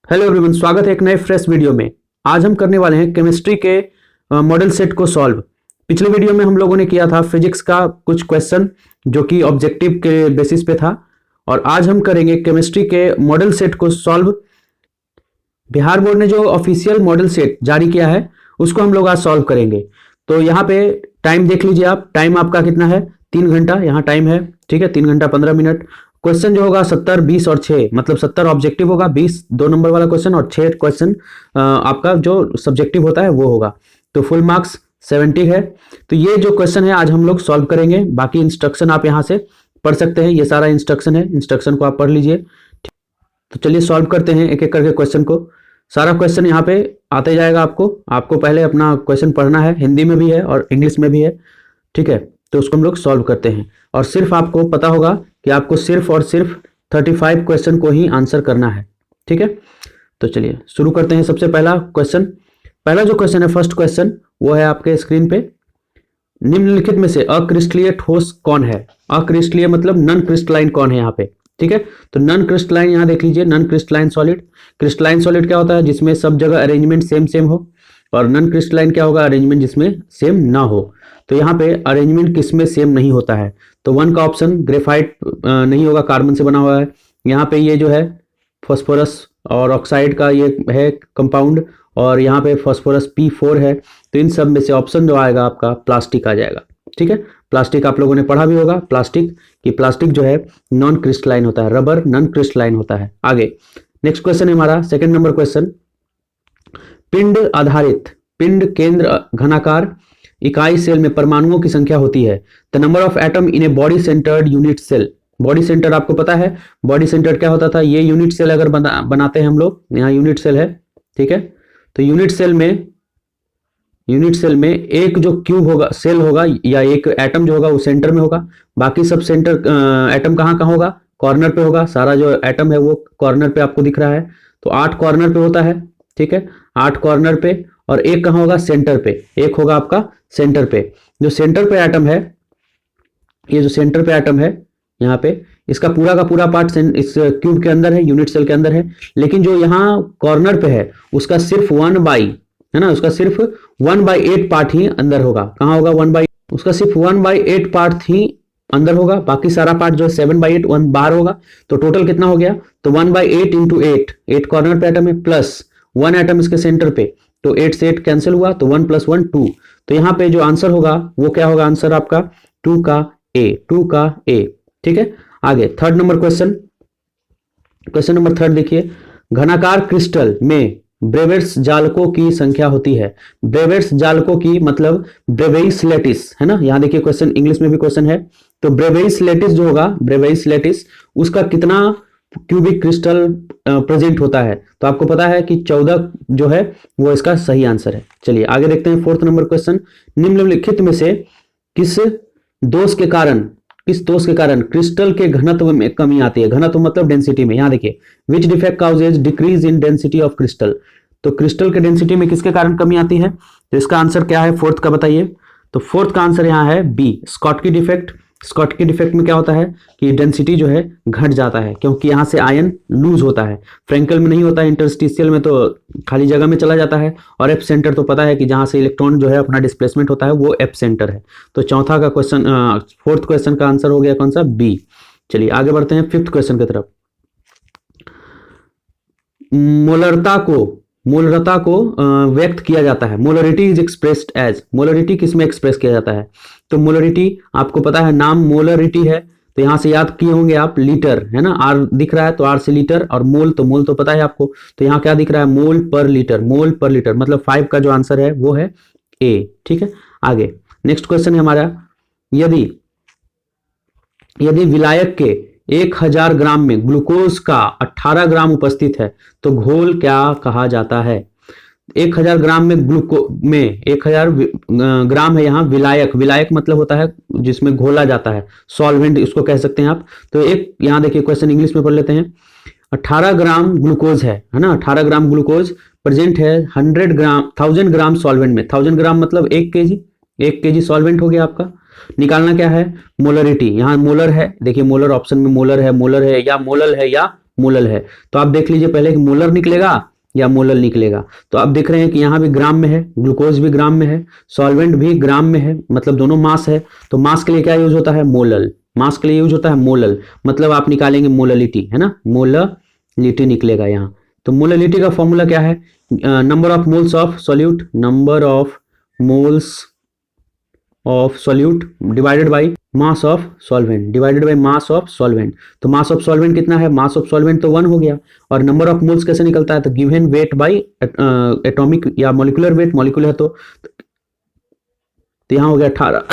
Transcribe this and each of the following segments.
Hello everyone, स्वागत है एक नए फ्रेश वीडियो में। आज हम करने वाले हैं केमिस्ट्री के मॉडल सेट को सॉल्व। पिछले वीडियो में हम लोगों ने किया था फिजिक्स का कुछ क्वेश्चन जो कि ऑब्जेक्टिव के बेसिस पे था, और आज हम करेंगे केमिस्ट्री के मॉडल सेट को सॉल्व। बिहार बोर्ड ने जो ऑफिशियल मॉडल सेट जारी किया है उसको हम लोग आज सॉल्व करेंगे। तो यहाँ पे टाइम देख लीजिए आप, टाइम आपका कितना है, 3 घंटा यहाँ टाइम है। ठीक है, 3 घंटा 15 मिनट। क्वेश्चन जो होगा 70, 20 और 6, मतलब 70 ऑब्जेक्टिव होगा, 20 2 नंबर वाला क्वेश्चन और 6 क्वेश्चन आपका जो सब्जेक्टिव होता है वो होगा। तो फुल मार्क्स 70 है। तो ये जो क्वेश्चन है आज हम लोग सॉल्व करेंगे। बाकी इंस्ट्रक्शन आप यहाँ से पढ़ सकते हैं, ये सारा इंस्ट्रक्शन है, इंस्ट्रक्शन को आप पढ़ लीजिए। तो चलिए सॉल्व करते हैं एक एक करके क्वेश्चन को। सारा क्वेश्चन यहाँ पे आते जाएगा आपको पहले अपना क्वेश्चन पढ़ना है, हिंदी में भी है और इंग्लिश में भी है। ठीक है, तो उसको हम लोग सॉल्व करते हैं। और सिर्फ आपको पता होगा कि आपको सिर्फ और सिर्फ 35 क्वेश्चन को ही आंसर करना है। ठीक है, तो चलिए शुरू करते हैं। सबसे पहला क्वेश्चन, पहला जो क्वेश्चन है, फर्स्ट क्वेश्चन, वो है आपके स्क्रीन पे। निम्नलिखित में से अक्रिस्टलीय ठोस कौन है? अक्रिस्टलीय मतलब नॉन क्रिस्टलाइन कौन है यहाँ पे? ठीक है, तो नॉन क्रिस्टलाइन यहाँ देख लीजिए, non crystalline solid. Crystalline solid क्या होता है? जिसमें सब जगह अरेंजमेंट सेम सेम हो। और नॉन क्रिस्टलाइन क्या होगा? अरेंजमेंट जिसमें सेम ना हो। तो यहाँ पे अरेंजमेंट किसमें सेम नहीं होता है? तो 1 का ऑप्शन ग्रेफाइट नहीं होगा, कार्बन से बना हुआ है। यहाँ पे ये जो है फॉस्फोरस और ऑक्साइड का ये है कंपाउंड, और यहाँ पे फॉस्फोरस P4 है। तो इन सब में से ऑप्शन जो आएगा आपका प्लास्टिक आ जाएगा। ठीक है, प्लास्टिक आप लोगों ने पढ़ा भी होगा, प्लास्टिक जो है नॉन क्रिस्टलाइन होता है, रबर नॉन क्रिस्टलाइन होता है। आगे नेक्स्ट क्वेश्चन है हमारा सेकंड नंबर क्वेश्चन। पिंड आधारित पिंड केंद्र घनाकार इकाई सेल में परमाणुओं की संख्या होती है। The number of atom in a body centred unit cell. Body centre आपको पता है, बॉडी सेंटर क्या होता था? ये यूनिट सेल अगर बनाते हैं हम लोग, यहाँ यूनिट सेल है। ठीक है, तो यूनिट सेल में एक जो क्यूब होगा, सेल होगा, या एक एटम जो होगा वो सेंटर में होगा। बाकी सब सेंटर एटम कहाँ कहाँ होगा? कॉर्नर पे होगा। सारा जो एटम है वो कॉर्नर पे आपको दिख रहा है। तो 8 कॉर्नर पे होता है। ठीक है, 8 कॉर्नर पे, और एक कहाँ होगा? सेंटर पे। एक होगा आपका सेंटर पे। जो सेंटर पे एटम है, ये जो सेंटर पे एटम है यहाँ पे, इसका पूरा का पूरा पार्ट इस क्यूब के अंदर है, यूनिट सेल के अंदर है। लेकिन जो यहाँ कॉर्नर पे है उसका सिर्फ 1/8 पार्ट ही अंदर होगा। कहाँ होगा? उसका सिर्फ 1/8 पार्ट ही अंदर होगा। बाकी सारा पार्ट जो है 7/8 1 बाहर होगा। तो टोटल कितना हो गया? तो 1/8 इंटू 8 कॉर्नर पे एटम है, प्लस 1 एटम इसके सेंटर पे। तो 8 से 8 कैंसिल हुआ, तो 1 + 1 2। तो यहाँ पे जो आंसर होगा वो क्या होगा? आंसर आपका 2 का ए। ठीक है, आगे third number question number third देखिए। घनाकार क्रिस्टल में ब्रेवेट्स जालकों की संख्या होती है। ब्रेवेट्स जालकों की मतलब ब्रेवेइस लेटिस है ना। यहां देखिए क्वेश्चन इंग्लिश में भी क्वेश्चन है। तो ब्रेवेइस लेटिस जो होगा, ब्रेवेइस लेटिस, उसका कितना क्यूबिक क्रिस्टल प्रेजेंट होता है? तो आपको पता है कि 14 जो है वो इसका सही आंसर है। चलिए आगे देखते हैं फोर्थ नंबर क्वेश्चन। निम्नलिखित में से किस दोष के कारण क्रिस्टल के घनत्व में कमी आती है? घनत्व मतलब डेंसिटी में। यहां देखिए, which defect causes decrease in density of crystal. तो क्रिस्टल के डेंसिटी में किसके कारण कमी आती है? तो इसका आंसर क्या है फोर्थ का, बताइए। तो फोर्थ का आंसर यहां है B, Schottky defect. Schottky defect में क्या होता है कि डेंसिटी जो है घट जाता है, क्योंकि यहां से आयन लूज होता है। फ्रैंकल में नहीं होता है, इंटरस्टिशियल में तो खाली जगह में चला जाता है। और एफ सेंटर तो पता है कि जहां से इलेक्ट्रॉन जो है अपना डिस्प्लेसमेंट होता है वो एफ सेंटर है। तो चौथा का क्वेश्चन, फोर्थ क्वेश्चन का आंसर हो गया कौन सा? बी। चलिए आगे बढ़ते हैं फिफ्थ क्वेश्चन की तरफ। मोलरता को व्यक्त किया जाता है। Molarity is expressed as. Molarity किस में एक्सप्रेस किया जाता है? तो मोलरिटी आपको पता है, नाम मोलरिटी है, तो यहां से याद किए होंगे आप, लीटर है ना। आर दिख रहा है तो आर से लीटर, और मोल तो पता है आपको। तो यहां क्या दिख रहा है? मोल पर लीटर, मतलब 5 का जो आंसर है वो है ए। ठीक है, आगे नेक्स्ट क्वेश्चन है हमारा। यदि विलायक के 1000 ग्राम में ग्लूकोज का 18 ग्राम उपस्थित है तो घोल क्या कहा जाता है? 1000 ग्राम में 1000 ग्राम है यहाँ विलायक मतलब होता है जिसमें घोला जाता है, सॉल्वेंट उसको कह सकते हैं आप। तो एक यहाँ देखिए क्वेश्चन इंग्लिश में पढ़ लेते हैं। 18 ग्राम ग्लूकोज है ना, 18 ग्राम ग्लूकोज प्रेजेंट है 1000 ग्राम सॉल्वेंट में। 1000 ग्राम मतलब 1 केजी सॉल्वेंट हो गया आपका। निकालना क्या है? मोलरिटी। यहाँ मोलर है, देखिए मोलर ऑप्शन में मोलर है या मोलल है या मोलल है। तो आप देख लीजिए पहले कि मोलर निकलेगा या मोलल निकलेगा। तो आप देख रहे हैं कि यहाँ भी ग्राम में है, ग्लूकोज भी ग्राम में है, सॉल्वेंट भी ग्राम में है, मतलब दोनों मास है। तो मास के लिए क्या यूज होता है? मोलल। मास के लिए यूज होता है मोलल, मतलब आप निकालेंगे मोललिटी, है ना, मोललिटी निकलेगा यहाँ। तो मोललिटी का फॉर्मूला क्या है? Number of moles of solute, number of moles of solute divided by mass of solvent, divided by mass of solvent. तो मास ऑफ सॉल्वेंट कितना है? मास ऑफ सॉल्वेंट तो 1 हो गया। और नंबर ऑफ मोल्स कैसे निकलता है? तो गिवन वेट बाय एटॉमिक या मॉलिक्यूलर वेट, मॉलिक्यूल है तो यहाँ हो गया 18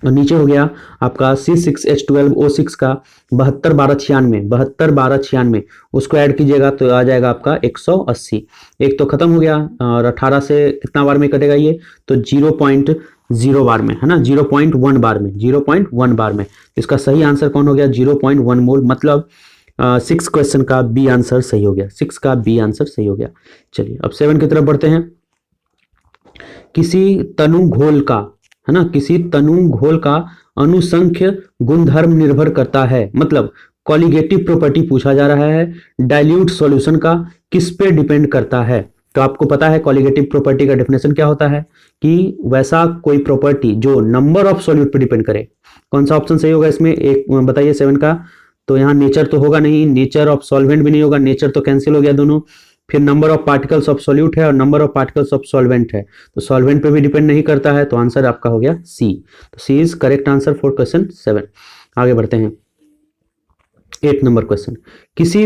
और नीचे हो गया आपका C6H12O6 का 72 12 96, उसको ऐड कीजिएगा तो आ जाएगा आपका 180। एक तो खत्म हो गया और 18 से कितना बार में कटेगा ये? तो 0.0 बार में, है ना, 0.1 बार में, 0.1 बार में। इसका सही आंसर कौन हो गया? 0.1 मोल, मतलब 6 क्वेश्चन का बी आंसर सही हो गया, 6 का बी आंसर सही हो गया। चलिए अब 7 की तरफ बढ़ते हैं। किसी तनु घोल का, है ना, किसी तनु घोल का अनुसंख्य गुणधर्म निर्भर करता है, मतलब कॉलिगेटिव प्रॉपर्टी पूछा जा रहा है। डाइल्यूट सॉल्यूशन का किस पे डिपेंड करता है? तो आपको पता है कॉलिगेटिव प्रॉपर्टी का डेफिनेशन क्या होता है कि वैसा कोई प्रॉपर्टी जो नंबर ऑफ सॉल्यूट पे डिपेंड करे। कौन सा ऑप्शन सही होगा इसमें? एक बताइए 7 का। तो यहाँ नेचर तो होगा नहीं, नेचर ऑफ सॉल्वेंट भी नहीं होगा, नेचर तो कैंसिल हो गया दोनों। फिर number of particles of solute है और number of particles of solvent है, तो सॉल्वेंट पे भी डिपेंड नहीं करता है। तो आंसर आपका हो गया सी। तो C is correct answer for question 7। आगे बढ़ते हैं 8 नंबर क्वेश्चन। किसी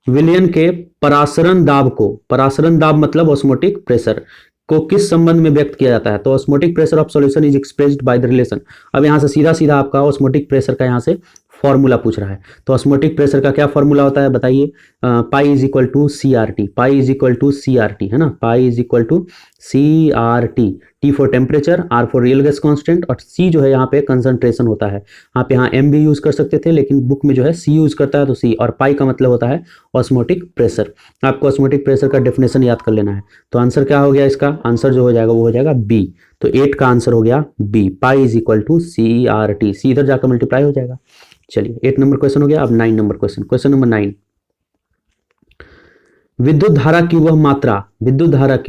विलयन के परासरण दाब को, परासरण दाब मतलब ऑस्मोटिक प्रेशर को किस संबंध में व्यक्त किया जाता है? तो osmotic pressure of solution is expressed by the relation. अब यहां से सीधा सीधा आपका ऑस्मोटिक प्रेशर का यहां से फॉर्मूला पूछ रहा है। तो ऑस्मोटिक प्रेशर का क्या फॉर्मूला होता है बताइए? Pi is equal to C R T, pi is equal to C R T, है ना, pi is equal to C R T. T for temperature, R for real gas constant, और C जो है यहाँ पे कंसंट्रेशन होता है। आप यहाँ एम भी यूज कर सकते थे लेकिन बुक में जो है सी यूज करता है, तो सी। और पाई का मतलब होता है ऑस्मोटिक प्रेशर। आपको ऑस्मोटिक प्रेशर का डेफिनेशन याद कर लेना है। तो आंसर क्या हो गया इसका? आंसर जो हो जाएगा वो हो जाएगा बी। तो 8 का आंसर हो गया B, pi is equal to C R T. C इधर जाकर मल्टीप्लाई हो जाएगा। चलिए 8 नंबर क्वेश्चन हो गया। अब 9 नंबर क्वेश्चन, क्वेश्चन नंबर 9। विद्युत धारा की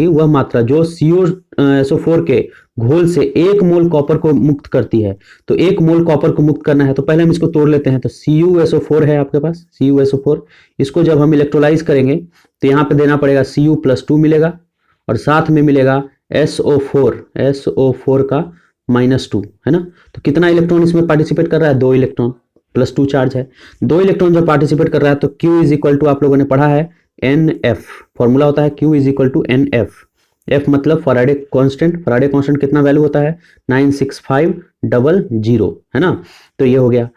वह मात्रा जो CuSO4 के घोल से 1 मोल कॉपर को मुक्त करती है। तो 1 मोल कॉपर को मुक्त करना है तो पहले हम इसको तोड़ लेते हैं। तो CuSO4 है आपके पास, CuSO4, इसको जब हम इलेक्ट्रोलाइज करेंगे तो यहाँ पे देना पड़ेगा Cu+2 मिलेगा और साथ में मिलेगा SO4 का -2, है ना। तो कितना इलेक्ट्रॉन इसमें पार्टिसिपेट कर रहा है? 2 इलेक्ट्रॉन, +2 चार्ज है। 2 इलेक्ट्रॉन जब पार्टिसिपेट कर रहा है तो Q इज इक्वल टू, आप लोगों ने पढ़ा है, NF। फॉर्मूला होता है Q is equal to NF। F मतलब फैराडे कांस्टेंट। फैराडे कांस्टेंट कितना वैल्यू होता है? 96500, है ना। तो ये हो गया।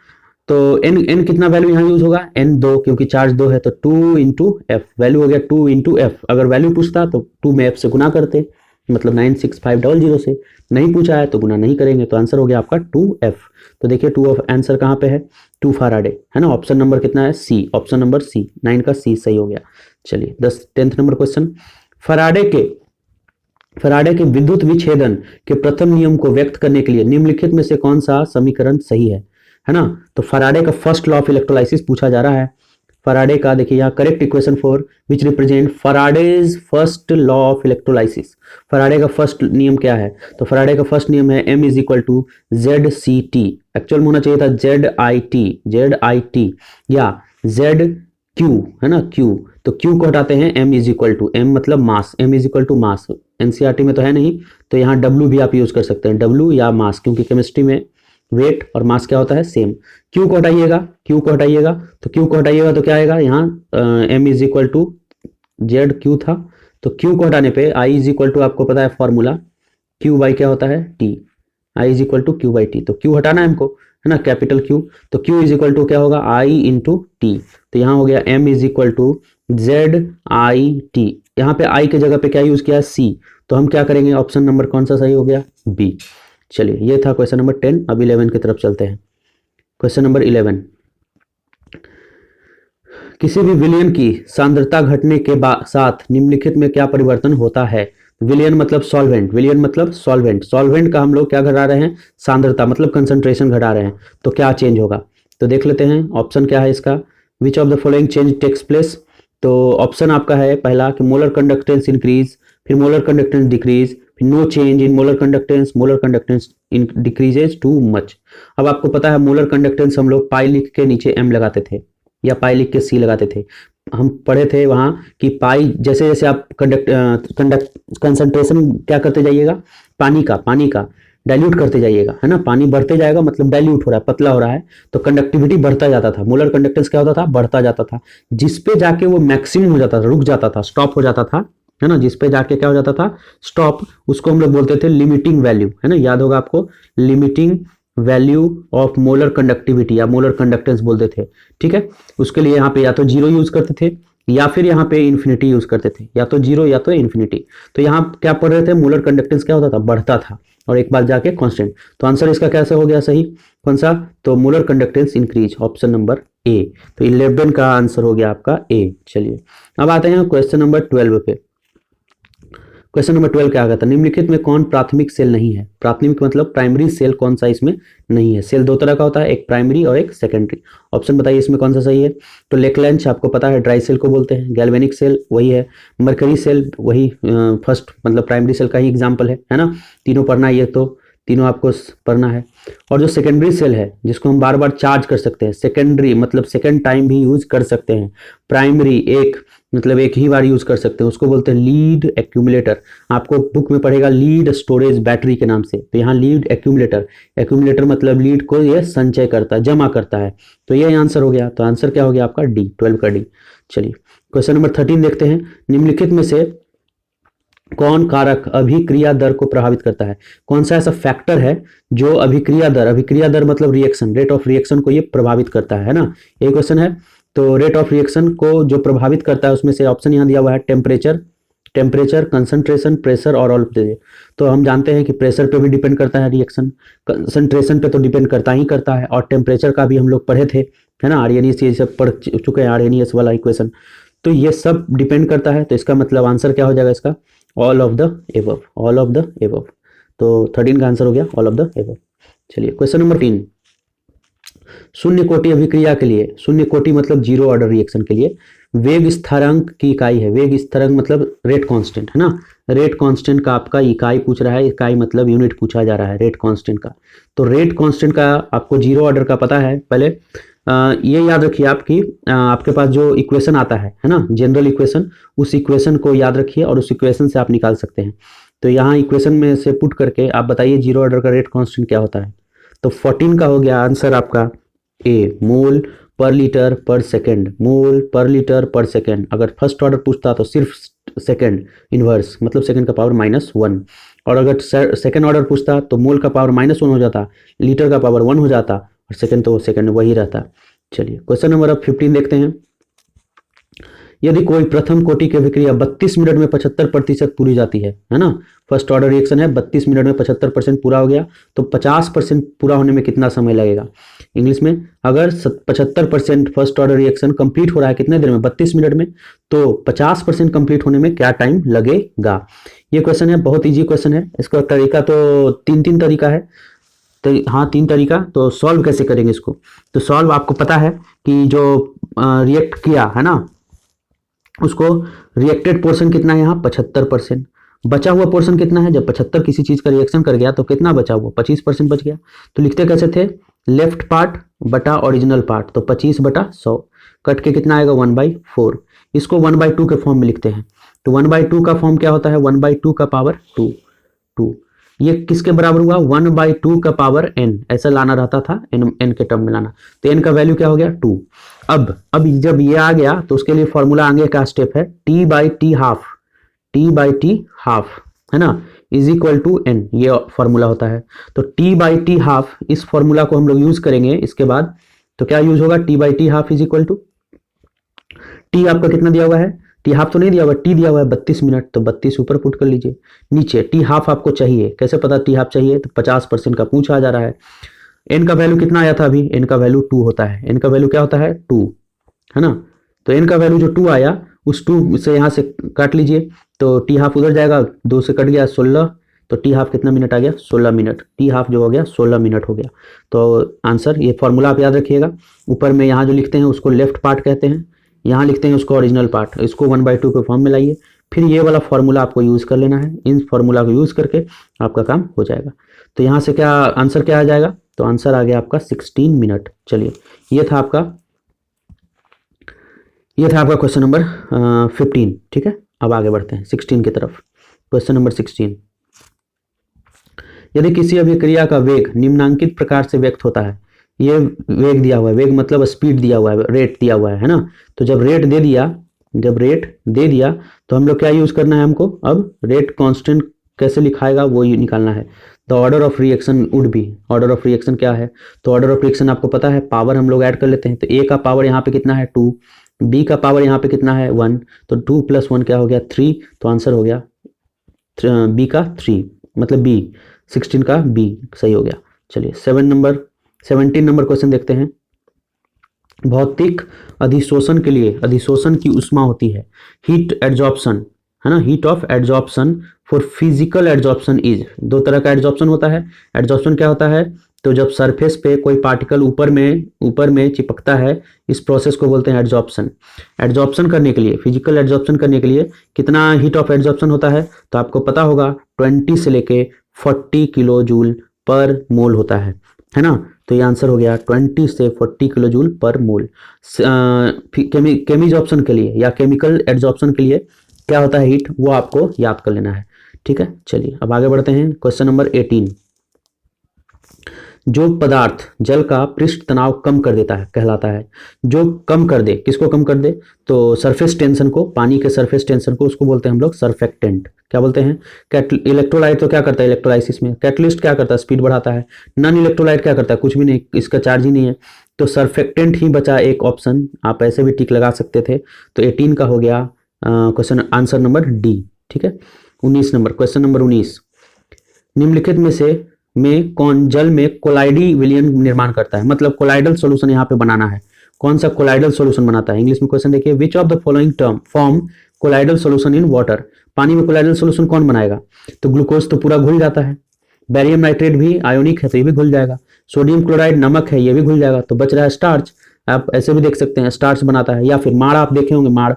तो n कितना वैल्यू यहाँ यूज होगा? n 2, क्योंकि चार्ज 2 है तो 2 इंटू एफ, वैल्यू हो गया 2 इंटू एफ। अगर वैल्यू पूछता तो 2 में f से गुना करते, मतलब 96500 से। नहीं पूछा है तो गुना नहीं करेंगे, तो आंसर हो गया आपका 2f। तो देखिए 2 ऑफ आंसर कहाँ पे है? 2 फैराडे, है ना। ऑप्शन नंबर कितना है? सी, ऑप्शन नंबर सी, 9 का सी सही हो गया। चलिए 10th नंबर क्वेश्चन। फैराडे के विद्युत विच्छेदन के प्रथम नियम को व्यक्त करने के लिए निम्नलिखित में से कौन सा समीकरण सही है ना। तो फैराडे का फर्स्ट लॉ ऑफ इलेक्ट्रोलाइसिस पूछा जा रहा है। फैराडे का देखिए यहाँ correct equation for which represent Faraday's first law of electrolysis. Faraday का फर्स्ट नियम क्या है? तो फैराडे का फर्स्ट नियम है M is equal to ZCT। Actual में होना चाहिए था ZIT या ZQ, है ना, Q। तो Q को हटाते हैं, M is equal to, M मतलब mass, M is equal to mass. NCERT में तो है नहीं, तो यहाँ W भी आप यूज कर सकते हैं, W या मास, क्योंकि केमिस्ट्री में वेट और मास क्या होता है? सेम। Q को हटाइएगा, तो Q को हटाइएगा तो क्या आएगा यहाँ? M is equal to ZQ था, तो Q को हटाने पे I इज इक्वल टू, आपको पता है फॉर्मूला, Q बाई क्या होता है? T। I is equal to Q by T। तो Q हटाना है हमको, है ना, कैपिटल Q। तो Q इज इक्वल टू क्या होगा? I into T। तो यहाँ हो गया M is equal to ZIT। यहाँ पे I के जगह पे क्या यूज किया? C। तो हम क्या करेंगे? ऑप्शन नंबर कौन सा सही हो गया? B। चलिए ये था क्वेश्चन नंबर 10। अब 11 की तरफ चलते हैं। Question number 11। किसी भी विलयन की सांद्रता घटने के साथ निम्नलिखित में क्या परिवर्तन होता है? विलयन मतलब सॉल्वेंट, विलयन मतलब सॉल्वेंट। सॉल्वेंट का हम लोग क्या घटा रहे हैं? सांद्रता मतलब कंसंट्रेशन घटा रहे हैं। तो क्या चेंज होगा? तो देख लेते हैं ऑप्शन क्या है इसका, which of the following change takes place. तो ऑप्शन आपका है पहला कि मोलर कंडक्टेंस इंक्रीज, फिर मोलर कंडक्टेंस डिक्रीज, फिर no change in molar conductance decreases too much. अब आपको पता है मोलर कंडक्टेंस हम लोग पाई लिख के नीचे एम लगाते थे या पाई लिख के सी लगाते थे। हम पढ़े थे वहां कि पाई जैसे जैसे आप कंसंट्रेशन क्या करते जाइएगा, पानी का डाइल्यूट करते जाइएगा, है ना, पानी बढ़ते जाएगा मतलब डाइल्यूट हो रहा है, पतला हो रहा है, तो कंडक्टिविटी बढ़ता जाता था, मोलर कंडक्टेंस क्या होता था, बढ़ता जाता था, जिसपे जाके वो मैक्सिमम हो जाता था, रुक जाता था, स्टॉप हो जाता था, है ना, जिसपे जाके क्या हो जाता था, स्टॉप, उसको हम लोग बोलते थे लिमिटिंग वैल्यू, है ना, याद होगा आपको, limiting value of molar conductivity या मोलर कंडक्टेंस बोलते थे। ठीक है, उसके लिए यहाँ पे या तो जीरो यूज करते थे या फिर यहाँ पे इन्फिनिटी यूज करते थे, या तो जीरो या तो इन्फिनिटी। तो यहाँ क्या पढ़ रहे थे, मोलर कंडक्टेंस क्या होता था, बढ़ता था, और एक बार जाके कांस्टेंट। तो आंसर इसका कैसे हो गया सही, कौन सा, तो molar conductance increase, option number A. तो 11 का आंसर हो गया आपका ए। चलिए अब आते हैं क्वेश्चन नंबर 12 पे। क्वेश्चन नंबर 12 क्या कहता है, निम्नलिखित में कौन प्राथमिक सेल नहीं है। प्राथमिक मतलब प्राइमरी सेल कौन सा इसमें नहीं है। सेल दो तरह का होता है, एक प्राइमरी और एक सेकेंडरी। ऑप्शन बताइए इसमें कौन सा सही है। तो लेकलेंच आपको पता है ड्राई सेल को बोलते हैं, गैल्वेनिक सेल वही है, मरकरी सेल वही फर्स्ट मतलब प्राइमरी सेल का ही एग्जाम्पल है ना। तीनों पढ़ना है, ये तो तीनों आपको पढ़ना है। और जो सेकेंडरी सेल है जिसको हम बार बार चार्ज कर सकते हैं, सेकेंडरी मतलब सेकेंड टाइम भी यूज कर सकते हैं, प्राइमरी एक मतलब एक ही बार यूज कर सकते हैं, उसको बोलते हैं लीड एक्यूमुलेटर। आपको बुक में पढ़ेगा लीड स्टोरेज बैटरी के नाम से, तो यहाँ लीड एक्यूमुलेटर, एक्यूमुलेटर मतलब लीड को ये संचय करता है, जमा करता है। तो ये आंसर हो गया। तो आंसर क्या हो गया आपका डी, 12 का डी। चलिए क्वेश्चन नंबर 13 देखते हैं, निम्नलिखित में से कौन कारक अभिक्रिया दर को प्रभावित करता है। कौन सा ऐसा फैक्टर है जो अभिक्रिया दर मतलब रिएक्शन, रेट ऑफ रिएक्शन को ये प्रभावित करता है ना, ये क्वेश्चन है। तो रेट ऑफ रिएक्शन को जो प्रभावित करता है उसमें से ऑप्शन यहाँ दिया हुआ है टेम्परेचर, कंसंट्रेशन, प्रेशर और ऑल। तो हम जानते हैं कि प्रेशर पे भी डिपेंड करता है रिएक्शन, कंसंट्रेशन पे तो डिपेंड करता है, और टेम्परेचर का भी हम लोग पढ़े थे, है ना, आर्यनियस ये सब पढ़ चुके हैं, आर्यनियस वाला इक्वेशन। तो ये सब डिपेंड करता है। तो इसका मतलब आंसर क्या हो जाएगा इसका, ऑल ऑफ द एबव। तो 13 का आंसर हो गया ऑल ऑफ द एबव। चलिए क्वेश्चन नंबर 3, शून्य कोटि अभिक्रिया के लिए, शून्य कोटि मतलब जीरो ऑर्डर रिएक्शन के लिए वेग स्थिरांक की इकाई है। वेग स्थिरांक मतलब रेट कांस्टेंट, है ना, रेट कांस्टेंट का आपका इकाई पूछ रहा है, इकाई मतलब यूनिट पूछा जा रहा है रेट कांस्टेंट का। तो रेट कांस्टेंट का आपको जीरो ऑर्डर का पता है। पहले ये याद रखिए आपकी आपके पास जो इक्वेशन आता है ना, जनरल इक्वेशन, उस इक्वेशन को याद रखिए और उस इक्वेशन से आप निकाल सकते हैं। तो यहाँ इक्वेशन में से पुट करके आप बताइए जीरो ऑर्डर का रेट कांस्टेंट क्या होता है। तो 14 का हो गया आंसर आपका ए, मोल पर लीटर पर सेकेंड, मोल पर लीटर पर सेकेंड। अगर फर्स्ट ऑर्डर पूछता तो सिर्फ सेकेंड इनवर्स मतलब सेकेंड का पावर -1, और अगर सेकेंड ऑर्डर पूछता तो मोल का पावर -1 हो जाता, लीटर का पावर 1 हो जाता, और सेकेंड तो सेकेंड वही रहता। चलिए क्वेश्चन नंबर अब 15 देखते हैं, यदि कोई प्रथम कोटि की अभिक्रिया 32 मिनट में 75% पूरी जाती है ना, फर्स्ट ऑर्डर रिएक्शन है, 32 मिनट में 75% पूरा हो गया, तो 50% पूरा होने में कितना समय लगेगा। इंग्लिश में अगर 75% फर्स्ट ऑर्डर रिएक्शन कंप्लीट हो रहा है कितने देर में, 32 मिनट में, तो 50% कंप्लीट होने में क्या टाइम लगेगा। ये क्वेश्चन है, बहुत ईजी क्वेश्चन है। इसका तरीका तो तीन तरीका है, तो हाँ 3 तरीका। तो सॉल्व कैसे करेंगे इसको, तो सॉल्व आपको पता है कि जो रिएक्ट किया है ना, उसको रिएक्टेड पोर्शन कितना है यहाँ 75%, बचा हुआ पोर्शन कितना है, जब 75 किसी चीज का रिएक्शन कर गया तो कितना बचा हुआ 25% बच गया। तो लिखते कैसे थे, लेफ्ट पार्ट बटा ओरिजिनल पार्ट, तो 25/100 कट के कितना आएगा 1/4। इसको 1/2 के फॉर्म में लिखते हैं। तो 1/2 का फॉर्म क्या होता है, 1/2 का पावर 2। ये किसके बराबर हुआ, 1/2 का पावर n, ऐसा लाना रहता था, n के टर्म में लाना। तो n का वैल्यू क्या हो गया 2। अब जब ये आ गया तो उसके लिए फॉर्मूला आगे का स्टेप है t/t हाफ, है ना, इज इक्वल टू n, ये फॉर्मूला होता है। तो t/t हाफ, इस फॉर्मूला को हम लोग यूज करेंगे इसके बाद। तो क्या यूज होगा, t/t half is equal to, t आपका कितना दिया हुआ है, टी हाफ तो नहीं दिया हुआ, टी दिया हुआ है 32 मिनट, तो 32 ऊपर पुट कर लीजिए, नीचे टी हाफ आपको चाहिए। कैसे पता टी हाफ चाहिए, तो 50% का पूछा जा रहा है। एन का वैल्यू कितना आया था अभी, एन का वैल्यू 2 होता है, एन का वैल्यू क्या होता है 2, है ना। तो एन का वैल्यू जो 2 आया, उस 2 से यहाँ से काट लीजिए, तो टी हाफ उधर जाएगा, 2 से कट गया 16, तो टी हाफ कितना मिनट आ गया, 16 मिनट। टी हाफ जो हो गया 16 मिनट हो गया। तो आंसर, ये फॉर्मूला आप याद रखिएगा। ऊपर में यहाँ जो लिखते हैं उसको लेफ्ट पार्ट कहते हैं, यहाँ लिखते हैं उसको ओरिजिनल पार्ट। इसको 1/2 के फॉर्म में लाइए, फिर ये वाला फॉर्मूला आपको यूज़ कर लेना है। इन फॉर्मूला को यूज़ करके आपका काम हो जाएगा। तो यहाँ से क्या आंसर क्या आ जाएगा, तो आंसर आ गया आपका 16 मिनट। चलिए, ये था आपका क्वेश्चन नंबर 15। ठीक है, अब आगे बढ़ते हैं 16 की तरफ। क्वेश्चन नंबर 16, यदि किसी अभिक्रिया का वेग निम्नांकित प्रकार से व्यक्त होता है, ये वेग दिया हुआ है, वेग मतलब स्पीड दिया हुआ है, रेट दिया हुआ है ना। तो जब रेट दे दिया तो हम लोग क्या यूज करना है हमको, अब रेट कांस्टेंट कैसे लिखाएगा वो निकालना है। The order of reaction would be, order of reaction क्या है, तो ऑर्डर ऑफ रिएक्शन आपको पता है, पावर हम लोग ऐड कर लेते हैं। तो ए का पावर यहाँ पे कितना है 2, बी का पावर यहाँ पे कितना है 1, तो 2 + 1 क्या हो गया 3। तो आंसर हो गया बी का 3, मतलब बी 16 का बी सही हो गया। चलिए 17 नंबर क्वेश्चन देखते हैं। भौतिक अधिशोषण के लिए अधिशोषण की ऊष्मा होती है हीट एड्जॉर्प्शन, है ना। Heat of adsorption for physical adsorption is, दो तरह का एड्जॉर्प्शन होता है। एड्जॉर्प्शन क्या होता है, तो जब सरफेस पे कोई पार्टिकल ऊपर में चिपकता है, इस प्रोसेस को बोलते हैं एड्जॉर्प्शन। एड्जॉर्प्शन करने के लिए, फिजिकल एड्जॉर्प्शन करने के लिए कितना हीट ऑफ एड्जॉर्प्शन होता है, तो आपको पता होगा 20 से लेके 40 किलो जूल पर मोल होता है ना। तो ये आंसर हो गया 20 से 40 किलो जूल पर मोल। केमिजॉर्प्शन के लिए या केमिकल एड्जॉर्प्शन के लिए क्या होता है हीट, वो आपको याद कर लेना है। ठीक है, चलिए अब आगे बढ़ते हैं। क्वेश्चन नंबर 18, जो पदार्थ जल का पृष्ठ तनाव कम कर देता है कहलाता है, जो कम कर दे, किसको कम कर दे, तो सरफेस टेंशन को, पानी के सरफेस टेंशन को, उसको बोलते हैं हम लोग सरफेक्टेंट। क्या बोलते हैं, इलेक्ट्रोलाइट तो क्या करता है इलेक्ट्रोलाइसिस में, कैटलिस्ट क्या करता है स्पीड बढ़ाता है, नॉन इलेक्ट्रोलाइट क्या करता है कुछ भी नहीं, इसका चार्ज ही नहीं है। तो सरफेक्टेंट ही बचा एक ऑप्शन, आप ऐसे भी टिक लगा सकते थे। तो 18 का हो गया क्वेश्चन आंसर नंबर डी। ठीक है, 19 नंबर, क्वेश्चन नंबर 19, निम्नलिखित में से में कौन जल में कोलाइडी विलयन निर्माण करता है, मतलब कोलाइडल सॉल्यूशन यहाँ पे बनाना है। कौन सा कोलाइडल सॉल्यूशन बनाता है, इंग्लिश में क्वेश्चन देखिए, विच of the following term form colloidal solution in water, पानी में कोलाइडल सॉल्यूशन कौन बनाएगा, तो ग्लूकोज तो पूरा घुल जाता है, बैरियम नाइट्रेट भी आयोनिक है तो ये भी घुल जाएगा, सोडियम क्लोराइड नमक है ये भी घुल जाएगा, तो बच रहा है स्टार्च। आप ऐसे भी देख सकते हैं स्टार्च बनाता है, या फिर माड़ आप देखे होंगे, माड़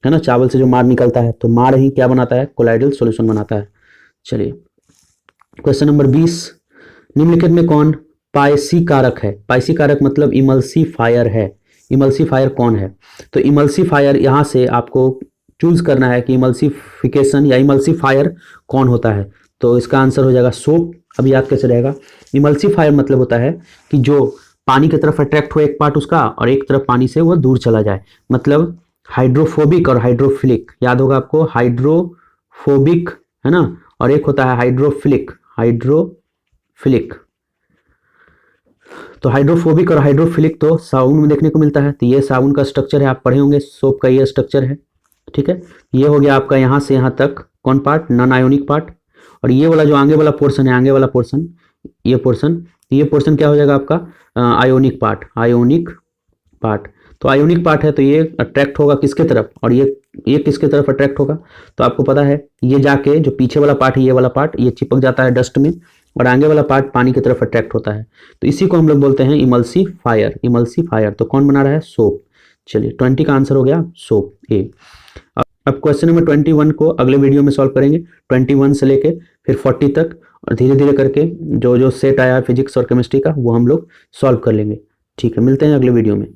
है ना, चावल से जो माड़ निकलता है, तो माड़ ही क्या बनाता है, कोलाइडल सॉल्यूशन बनाता है। चलिए क्वेश्चन नंबर 20, निम्नलिखित में कौन पायसी कारक है, पायसी कारक मतलब इमल्सीफायर है, इमल्सीफायर कौन है, तो इमल्सीफायर यहाँ से आपको चूज करना है कि इमल्सिफिकेशन या इमल्सीफायर कौन होता है। तो इसका आंसर हो जाएगा सोप। अब याद कैसे रहेगा, इमल्सीफायर मतलब होता है कि जो पानी की तरफ अट्रैक्ट हो एक पार्ट उसका, और एक तरफ पानी से वो दूर चला जाए, मतलब हाइड्रोफोबिक और हाइड्रोफिलिक, याद होगा आपको, हाइड्रोफोबिक है ना, और एक होता है हाइड्रोफिलिक, हाइड्रोफिलिक। तो हाइड्रोफोबिक और हाइड्रोफिलिक तो साबुन में देखने को मिलता है, तो ये साबुन का स्ट्रक्चर है, आप पढ़े होंगे, सोप का ये स्ट्रक्चर है। ठीक है, ये हो गया आपका यहाँ से यहाँ तक कौन पार्ट, नॉन आयोनिक पार्ट, और ये वाला जो आगे वाला पोर्शन है, आगे वाला पोर्शन, ये पोर्शन क्या हो जाएगा आपका आयोनिक पार्ट, आयोनिक पार्ट। तो आयोनिक पार्ट है तो ये अट्रैक्ट होगा किसके तरफ, और ये किसके तरफ अट्रैक्ट होगा, तो आपको पता है ये जाके जो पीछे वाला पार्ट है, ये वाला पार्ट ये चिपक जाता है डस्ट में, और आगे वाला पार्ट पानी की तरफ अट्रैक्ट होता है। तो इसी को हम लोग बोलते हैं इमल्सीफायर, इमल्सीफायर। तो कौन बना रहा है, सोप। चलिए 20 का आंसर हो गया सोप ए। अब क्वेश्चन नंबर 21 को अगले वीडियो में सॉल्व करेंगे, 21 से लेके फिर 40 तक, और धीरे धीरे करके जो जो सेट आया फिजिक्स और केमिस्ट्री का वो हम लोग सॉल्व कर लेंगे। ठीक है, मिलते हैं अगले वीडियो में।